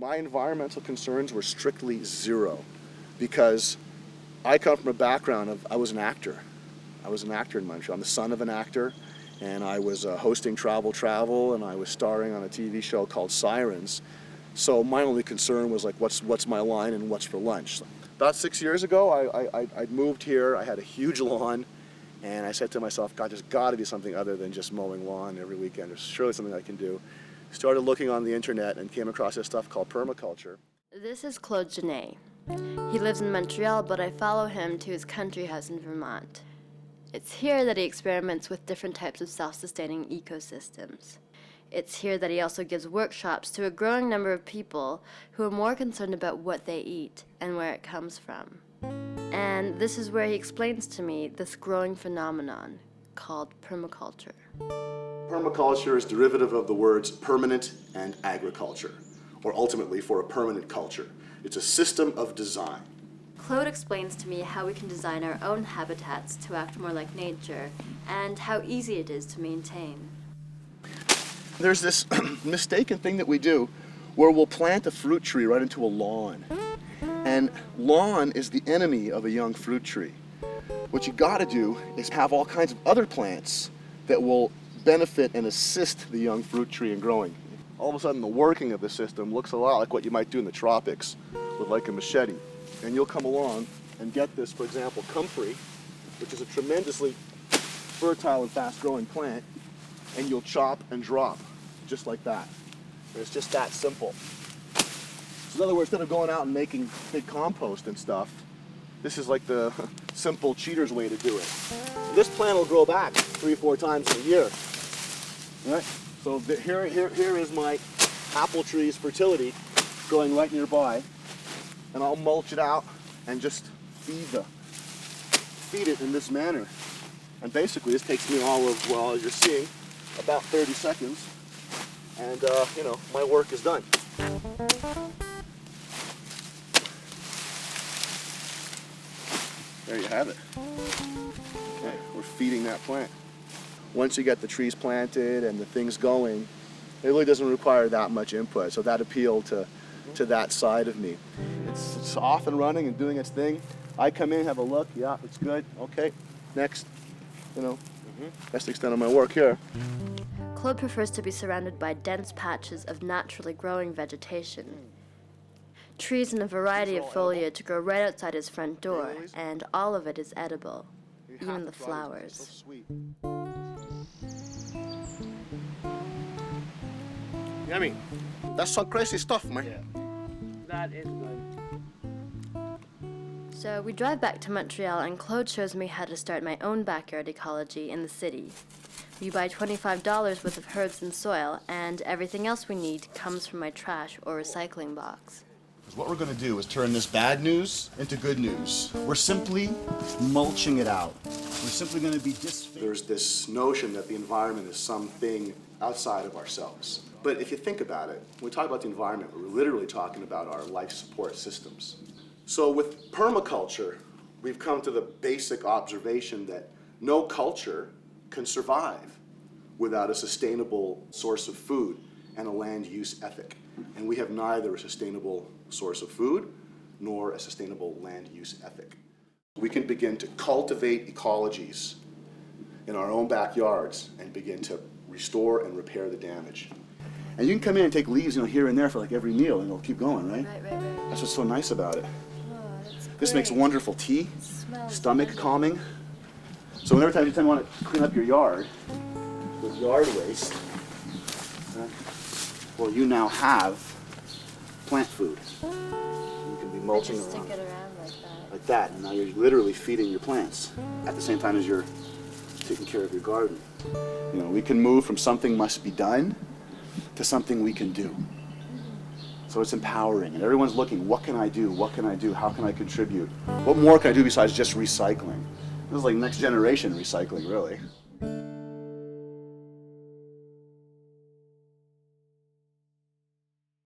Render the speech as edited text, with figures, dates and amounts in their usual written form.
My environmental concerns were strictly zero because I come from a background of, I was an actor. I was an actor in Montreal. I'm the son of an actor, and I was hosting Travel, and I was starring on a TV show called Sirens. So my only concern was like, what's my line and what's for lunch? About 6 years ago, I moved here. I had a huge lawn, and I said to myself, God, there's got to be something other than just mowing lawn every weekend. There's surely something I can do. Started looking on the internet and came across this stuff called permaculture. This is Claude Genest. He lives in Montreal, but I follow him to his country house in Vermont. It's here that he experiments with different types of self-sustaining ecosystems. It's here that he also gives workshops to a growing number of people who are more concerned about what they eat and where it comes from. And this is where he explains to me this growing phenomenon called permaculture. Permaculture is derivative of the words permanent and agriculture, or ultimately for a permanent culture. It's a system of design. Claude explains to me how we can design our own habitats to act more like nature and how easy it is to maintain. There's this mistaken thing that we do where we'll plant a fruit tree right into a lawn. And lawn is the enemy of a young fruit tree. What you gotta do is have all kinds of other plants that will benefit and assist the young fruit tree in growing. All of a sudden the working of the system looks a lot like what you might do in the tropics with like a machete. And you'll come along and get this, for example, comfrey, which is a tremendously fertile and fast-growing plant, and you'll chop and drop, just like that. And it's just that simple. So in other words, instead of going out and making big compost and stuff, this is like the simple cheater's way to do it. This plant will grow back 3 or 4 times in a year. All right? So here is my apple tree's fertility growing right nearby. And I'll mulch it out and just feed it in this manner. And basically this takes me all of, well, as you're seeing, about 30 seconds. And, you know, my work is done. There you have it. Okay, we're feeding that plant. Once you get the trees planted and the things going, it really doesn't require that much input. So that appealed to that side of me. It's off and running and doing its thing. I come in, have a look, yeah, it's good, okay, next. You know, that's the extent of my work here. Claude prefers to be surrounded by dense patches of naturally growing vegetation. Trees in a variety of foliage grow right outside his front door, and all of it is edible, even the flowers. Yummy. That's some crazy stuff, man. Yeah. That is good. So we drive back to Montreal, and Claude shows me how to start my own backyard ecology in the city. We buy $25 worth of herbs and soil, and everything else we need comes from my trash or recycling box. What we're going to do is turn this bad news into good news. We're simply mulching it out. We're simply going to be There's this notion that the environment is something outside of ourselves. But if you think about it, when we talk about the environment, we're literally talking about our life support systems. So with permaculture, we've come to the basic observation that no culture can survive without a sustainable source of food and a land use ethic. And we have neither a sustainable source of food nor a sustainable land use ethic. We can begin to cultivate ecologies in our own backyards and begin to restore and repair the damage. And you can come in and take leaves, you know, here and there for like every meal, and it'll keep going, right? Right. That's what's so nice about it. Oh, that's This great. makes wonderful tea, Smells stomach good. calming. So whenever time you want to clean up your yard with yard waste, well, you now have plant food. You can be mulching Just around stick it around like like that, and now you're literally feeding your plants at the same time as you're taking care of your garden. You know, we can move from something must be done to something we can do. So it's empowering, and everyone's looking, what can I do? What can I do? How can I contribute? What more can I do besides just recycling? This is like next generation recycling, really.